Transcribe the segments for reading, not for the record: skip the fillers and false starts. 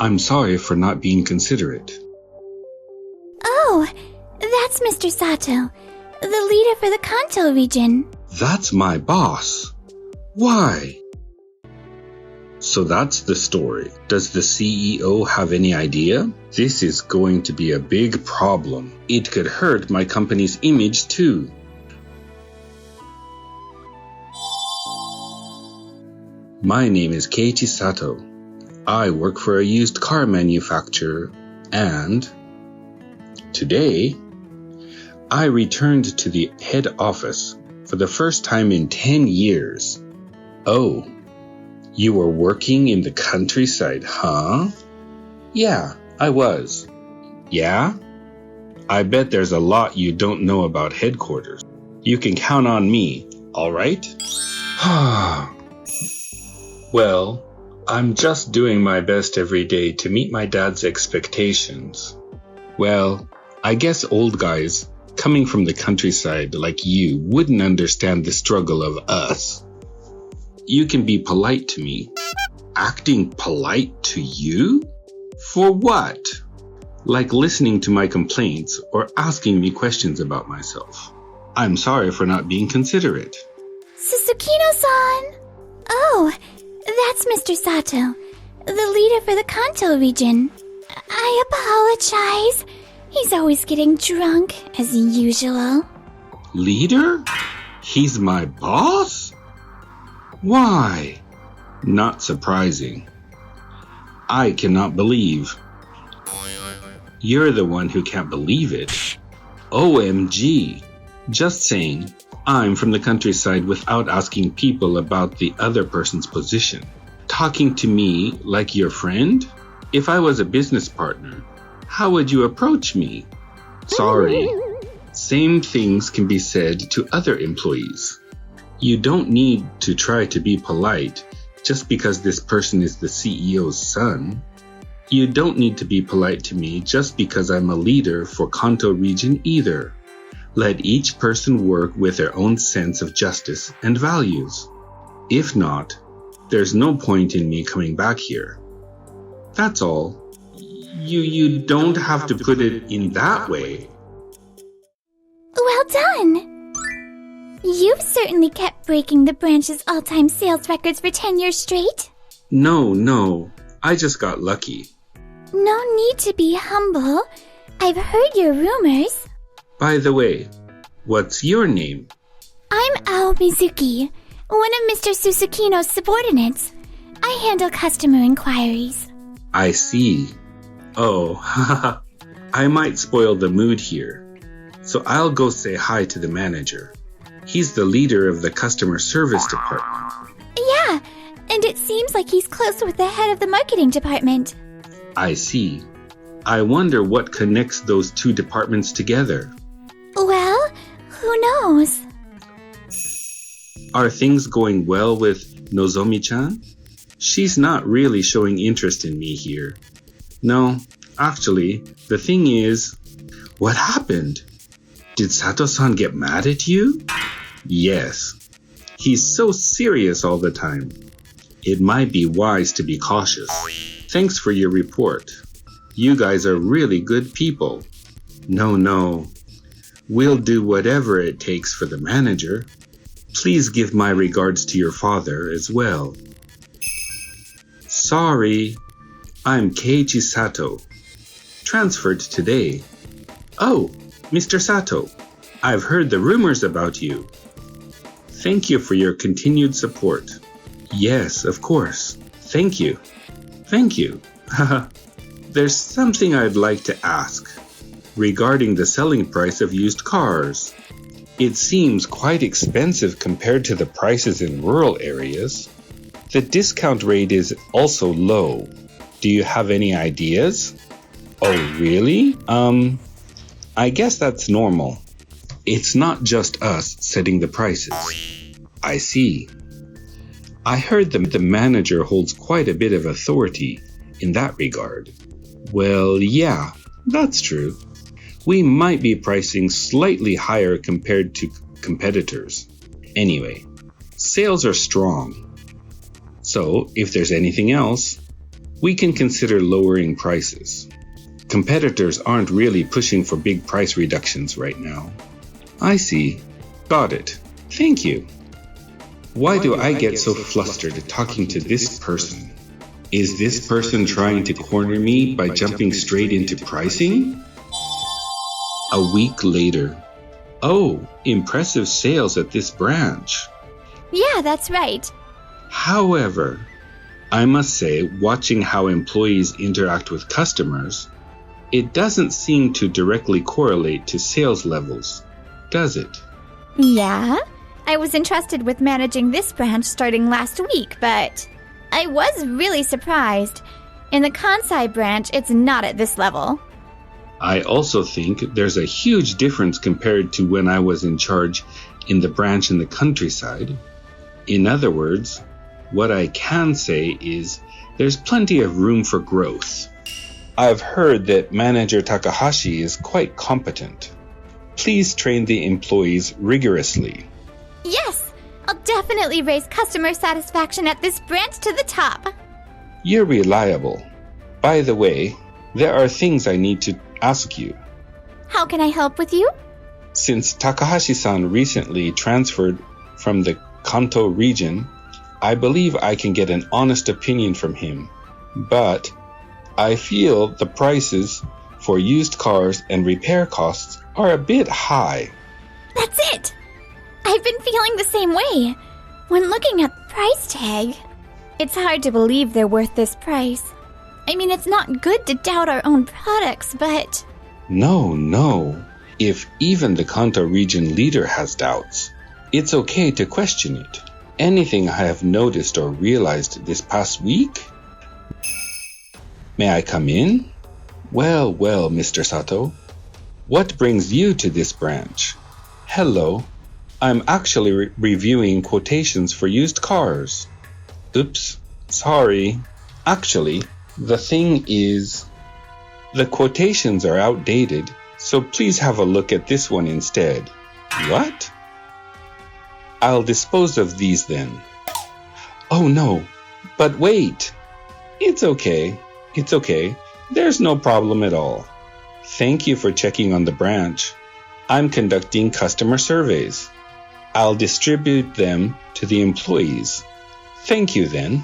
I'm sorry for not being considerate. Oh, that's Mr. Sato, the leader for the Kanto region. That's my boss. Why? So that's the story. Does the CEO have any idea? This is going to be a big problem. It could hurt my company's image too. My name is Keiichi Sato. I work for a used car manufacturer, and today I returned to the head office for the first time in 10 years. Oh, you were working in the countryside, huh? Yeah, I was. Yeah? I bet there's a lot you don't know about headquarters. You can count on me, all right? Well, I'm just doing my best every day to meet my dad's expectations. Well, I guess old guys coming from the countryside like you wouldn't understand the struggle of us. You can be polite to me. Acting polite to you? For what? Like listening to my complaints or asking me questions about myself. I'm sorry for not being considerate. Susukino-san! Oh, that's Mr. Sato, the leader for the Kanto region. I apologize. He's always getting drunk, as usual. Leader? He's my boss? Why? Not surprising. I cannot believe. You're the one who can't believe it. OMG. Just saying, I'm from the countryside without asking people about the other person's position. Talking to me like your friend? If I was a business partner, how would you approach me? Sorry. Same things can be said to other employees. You don't need to try to be polite just because this person is the CEO's son. You don't need to be polite to me just because I'm a leader for Kanto region either. Let each person work with their own sense of justice and values. If not, there's no point in me coming back here. That's all. You don't have to put it in that way. Well done! You've certainly kept breaking the branch's all-time sales records for 10 years straight. No, I just got lucky. No need to be humble. I've heard your rumors. By the way, what's your name? I'm Ao Mizuki, one of Mr. Susukino's subordinates. I handle customer inquiries. I see. Oh, haha. I might spoil the mood here. So I'll go say hi to the manager. He's the leader of the customer service department. Yeah, and it seems like he's close with the head of the marketing department. I see. I wonder what connects those two departments together. Well, who knows? Are things going well with Nozomi-chan? She's not really showing interest in me here. No, actually, the thing is, what happened? Did Sato-san get mad at you? Yes. He's so serious all the time. It might be wise to be cautious. Thanks for your report. You guys are really good people. No. We'll do whatever it takes for the manager. Please give my regards to your father as well. Sorry, I'm Keiichi Sato. Transferred today. Oh, Mr. Sato, I've heard the rumors about you. Thank you for your continued support. Yes, of course. Thank you. There's something I'd like to ask regarding the selling price of used cars. It seems quite expensive compared to the prices in rural areas. The discount rate is also low. Do you have any ideas? Oh, really? I guess that's normal. It's not just us setting the prices. I see. I heard the manager holds quite a bit of authority in that regard. Well, yeah, that's true. We might be pricing slightly higher compared to competitors. Anyway, sales are strong. So, if there's anything else, we can consider lowering prices. Competitors aren't really pushing for big price reductions right now. I see. Got it. Thank you. Why do I get so flustered talking to this person? Is this person trying to corner me by jumping straight into pricing? A week later. Oh, impressive sales at this branch. Yeah, that's right. However, I must say, watching how employees interact with customers, it doesn't seem to directly correlate to sales levels, does it? Yeah? I was entrusted with managing this branch starting last week, but I was really surprised. In the Kansai branch, it's not at this level. I also think there's a huge difference compared to when I was in charge in the branch in the countryside. In other words, what I can say is there's plenty of room for growth. I've heard that Manager Takahashi is quite competent. Please train the employees rigorously. Yes, I'll definitely raise customer satisfaction at this branch to the top. You're reliable. By the way, there are things I need to ask you. How can I help with you? Since Takahashi-san recently transferred from the Kanto region, I believe I can get an honest opinion from him. But I feel the prices for used cars and repair costs are a bit high. That's it! I've been feeling the same way. When looking at the price tag, it's hard to believe they're worth this price. I mean, it's not good to doubt our own products, but... No. If even the Kanto region leader has doubts, it's okay to question it. Anything I have noticed or realized this past week? May I come in? Well, Mr. Sato. What brings you to this branch? Hello. I'm actually reviewing quotations for used cars. Oops, sorry. Actually, the thing is, the quotations are outdated, so please have a look at this one instead. What? I'll dispose of these then. Oh no, but wait. It's okay. There's no problem at all. Thank you for checking on the branch. I'm conducting customer surveys. I'll distribute them to the employees. Thank you then.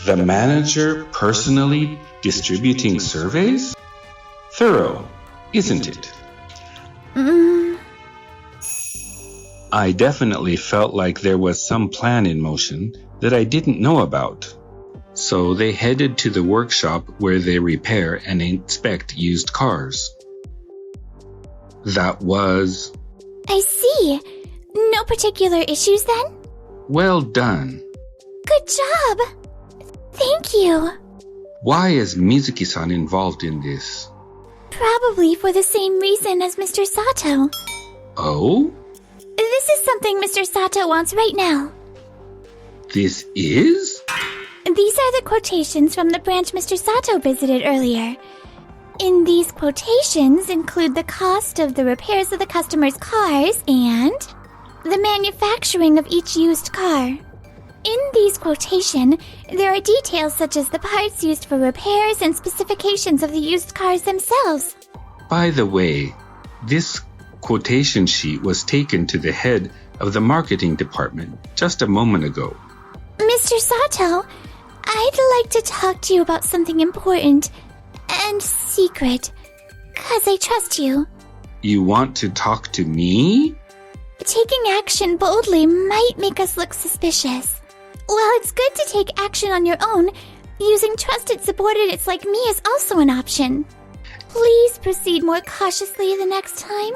The manager personally distributing surveys? Thorough, isn't it? I definitely felt like there was some plan in motion that I didn't know about. So they headed to the workshop where they repair and inspect used cars. That was... I see. No particular issues then? Well done. Good job. Thank you. Why is Mizuki-san involved in this? Probably for the same reason as Mr. Sato. Oh? This is something Mr. Sato wants right now. This is? These are the quotations from the branch Mr. Sato visited earlier. In these quotations include the cost of the repairs of the customer's cars and the manufacturing of each used car. In these quotations, there are details such as the parts used for repairs and specifications of the used cars themselves. By the way, this quotation sheet was taken to the head of the marketing department just a moment ago. Mr. Sato, I'd like to talk to you about something important and secret, 'cause I trust you. You want to talk to me? Taking action boldly might make us look suspicious. While it's good to take action on your own, using trusted subordinates like me is also an option. Please proceed more cautiously the next time.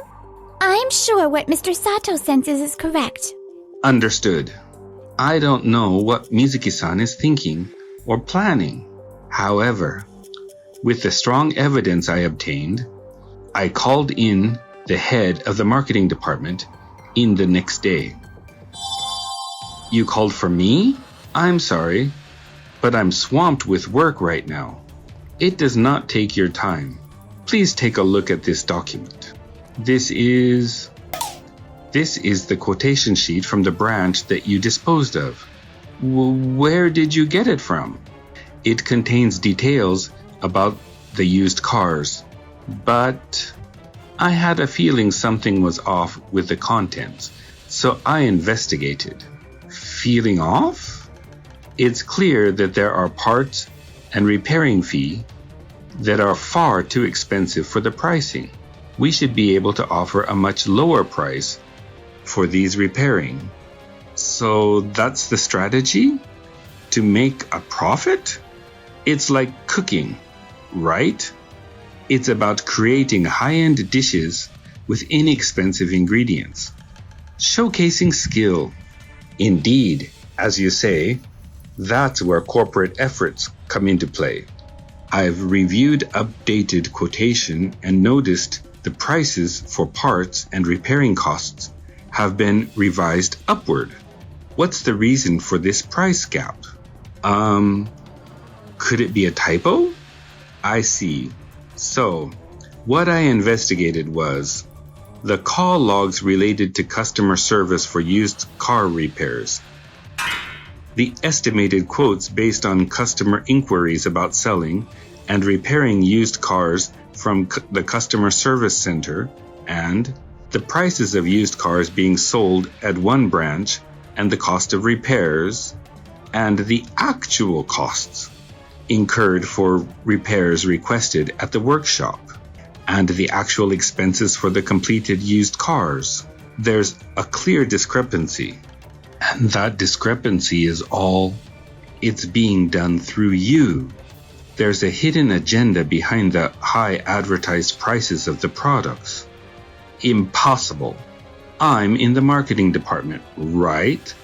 I'm sure what Mr. Sato senses is correct. Understood. I don't know what Mizuki-san is thinking or planning. However, with the strong evidence I obtained, I called in the head of the marketing department in the next day. You called for me? I'm sorry, but I'm swamped with work right now. It does not take your time. Please take a look at this document. This is the quotation sheet from the branch that you disposed of. Where did you get it from? It contains details about the used cars, but I had a feeling something was off with the contents, so I investigated. Feeling off? It's clear that there are parts and repairing fee that are far too expensive for the pricing. We should be able to offer a much lower price for these repairing. So that's the strategy? To make a profit? It's like cooking, right? It's about creating high-end dishes with inexpensive ingredients. Showcasing skill. Indeed, as you say, that's where corporate efforts come into play. I've reviewed updated quotation and noticed the prices for parts and repairing costs have been revised upward. What's the reason for this price gap? Could it be a typo? I see. So, what I investigated was the call logs related to customer service for used car repairs, the estimated quotes based on customer inquiries about selling and repairing used cars from the customer service center, and the prices of used cars being sold at one branch and the cost of repairs, and the actual costs incurred for repairs requested at the workshop, and the actual expenses for the completed used cars. There's a clear discrepancy, and that discrepancy is all it's being done through you. There's a hidden agenda behind the high advertised prices of the products. Impossible. I'm in the marketing department, right?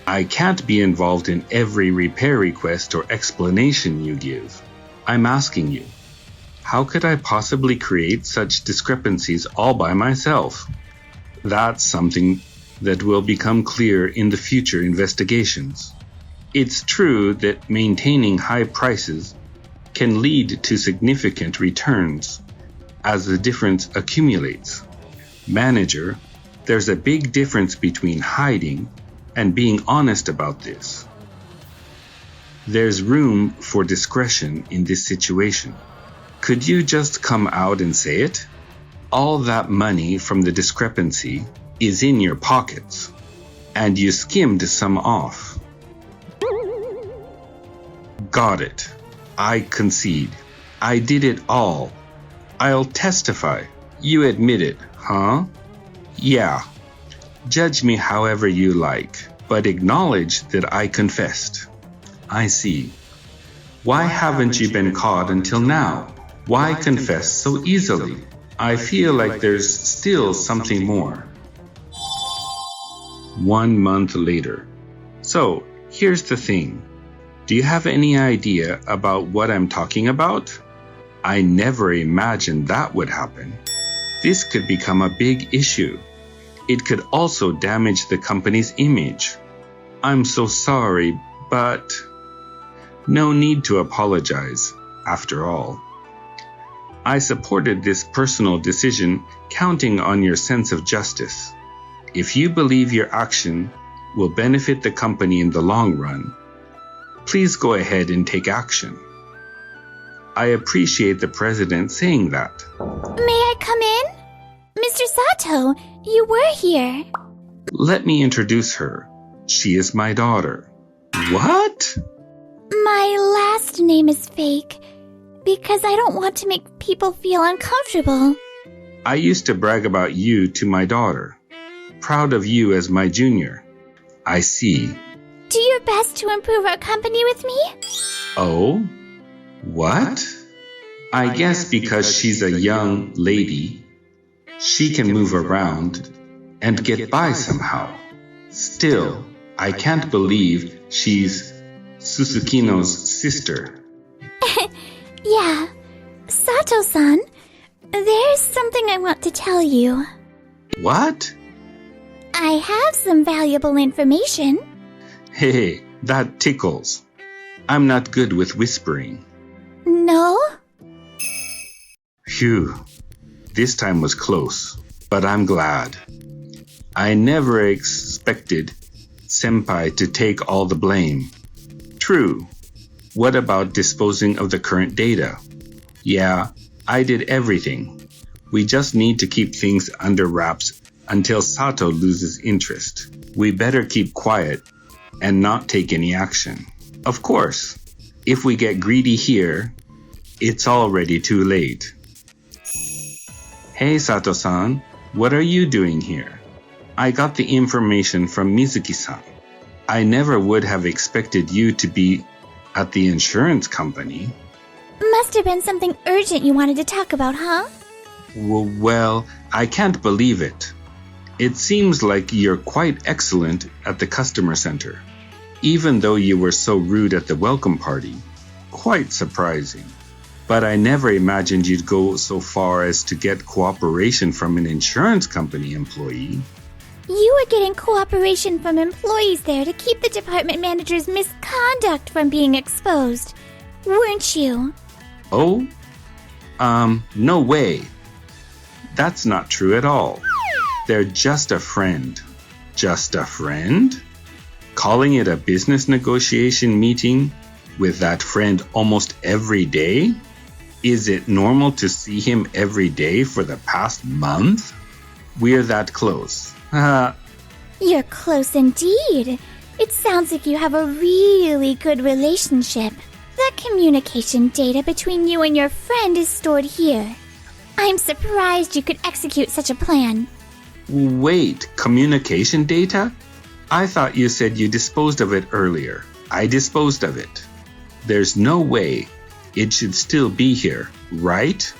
I can't be involved in every repair request or explanation you give. I'm asking you, how could I possibly create such discrepancies all by myself? That's something that will become clear in the future investigations. It's true that maintaining high prices can lead to significant returns as the difference accumulates. Manager, there's a big difference between hiding and being honest about this. There's room for discretion in this situation. Could you just come out and say it? All that money from the discrepancy is in your pockets, and you skimmed some off. Got it. I concede. I did it all. I'll testify. You admit it, huh? Yeah. Judge me however you like, but acknowledge that I confessed. I see. Why haven't you been caught until now? Why confess so easily? I feel like there's still something more. 1 month later. So, here's the thing. Do you have any idea about what I'm talking about? I never imagined that would happen. This could become a big issue. It could also damage the company's image. I'm so sorry, but no need to apologize, after all. I supported this personal decision, counting on your sense of justice. If you believe your action will benefit the company in the long run, please go ahead and take action. I appreciate the president saying that. May I come in? Mr. Sato, you were here. Let me introduce her. She is my daughter. What? My last name is fake because I don't want to make people feel uncomfortable. I used to brag about you to my daughter. Proud of you as my junior. I see. Do your best to improve our company with me? Oh? What? I guess because she's a young lady, she can move around and get by somehow. Still, I can't believe she's Susukino's sister. Yeah. Sato-san, there's something I want to tell you. What? I have some valuable information. Hey, that tickles. I'm not good with whispering. No? Phew. This time was close, but I'm glad. I never expected Senpai to take all the blame. True. What about disposing of the current data? Yeah, I did everything. We just need to keep things under wraps until Sato loses interest. We better keep quiet and not take any action. Of course, if we get greedy here, it's already too late. Hey Sato-san, what are you doing here? I got the information from Mizuki-san. I never would have expected you to be at the insurance company. Must have been something urgent you wanted to talk about, huh? Well, I can't believe it. It seems like you're quite excellent at the customer center, even though you were so rude at the welcome party. Quite surprising. But I never imagined you'd go so far as to get cooperation from an insurance company employee. You were getting cooperation from employees there to keep the department manager's misconduct from being exposed, weren't you? Oh? No way. That's not true at all. They're just a friend. Just a friend? Calling it a business negotiation meeting with that friend almost every day? Is it normal to see him every day for the past month? We're that close. You're close indeed. It sounds like you have a really good relationship. The communication data between you and your friend is stored here. I'm surprised you could execute such a plan. Wait, communication data? I thought you said you disposed of it earlier. I disposed of it. There's no way it should still be here, right?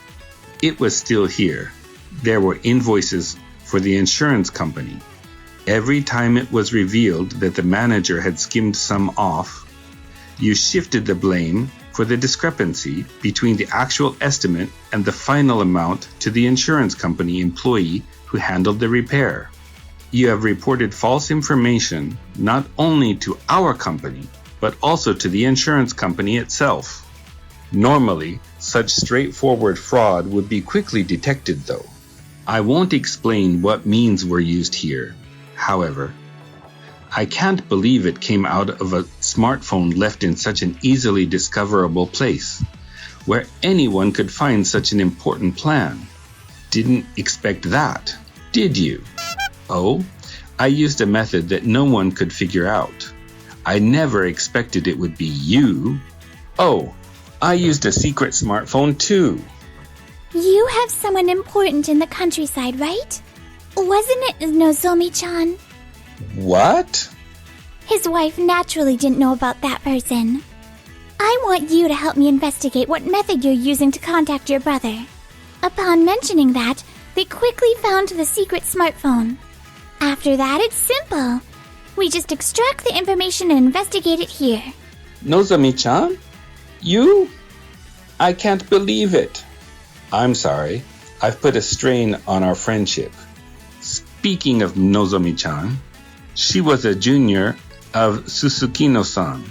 It was still here. There were invoices for the insurance company. Every time it was revealed that the manager had skimmed some off, you shifted the blame for the discrepancy between the actual estimate and the final amount to the insurance company employee who handled the repair. You have reported false information not only to our company, but also to the insurance company itself. Normally, such straightforward fraud would be quickly detected though. I won't explain what means were used here. However, I can't believe it came out of a smartphone left in such an easily discoverable place, where anyone could find such an important plan. Didn't expect that, did you? Oh, I used a method that no one could figure out. I never expected it would be you. Oh, I used a secret smartphone too. You have someone important in the countryside, right? Wasn't it Nozomi-chan? What? His wife naturally didn't know about that person. I want you to help me investigate what method you're using to contact your brother. Upon mentioning that, they quickly found the secret smartphone. After that, it's simple. We just extract the information and investigate it here. Nozomi-chan? You? I can't believe it. I'm sorry. I've put a strain on our friendship. Speaking of Nozomi-chan, she was a junior of Susukino-san,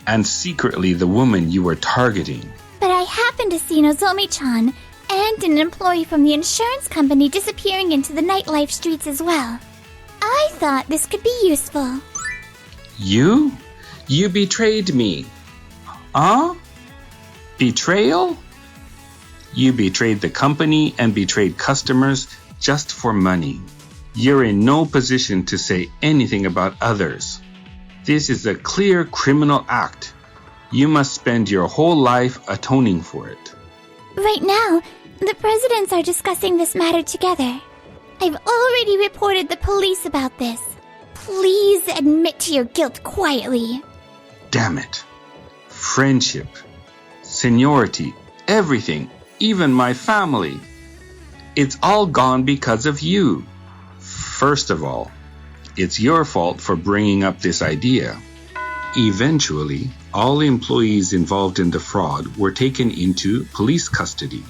and secretly the woman you were targeting. But I happened to see Nozomi-chan and an employee from the insurance company disappearing into the nightlife streets as well. I thought this could be useful. You? You betrayed me. Huh? Betrayal? You betrayed the company and betrayed customers just for money. You're in no position to say anything about others. This is a clear criminal act. You must spend your whole life atoning for it. Right now, the presidents are discussing this matter together. I've already reported the police about this. Please admit to your guilt quietly. Damn it. Friendship, seniority, everything, even my family. It's all gone because of you. First of all, it's your fault for bringing up this idea. Eventually, all employees involved in the fraud were taken into police custody,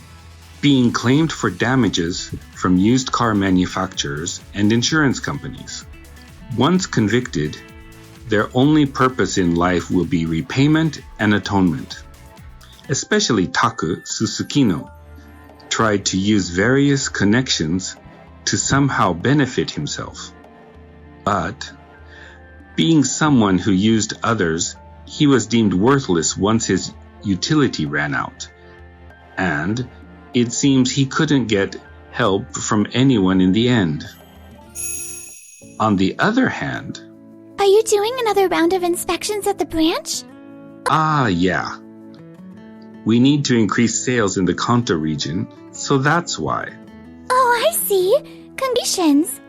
being claimed for damages from used car manufacturers and insurance companies. Once convicted, their only purpose in life will be repayment and atonement. Especially Taku Susukino tried to use various connections to somehow benefit himself. But being someone who used others he was deemed worthless once his utility ran out. And it seems he couldn't get help from anyone in the end. On the other hand... Are you doing another round of inspections at the branch? Yeah. We need to increase sales in the Kanto region, so that's why. Oh, I see. Congratulations.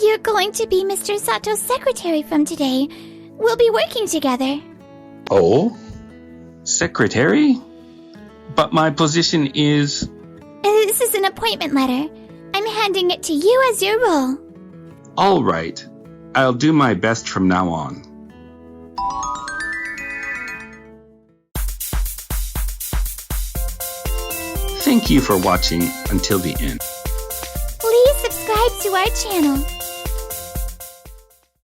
You're going to be Mr. Sato's secretary from today. We'll be working together. Oh? Secretary? But my position is... This is an appointment letter. I'm handing it to you as your role. All right. I'll do my best from now on. Thank you for watching until the end. Please subscribe to our channel.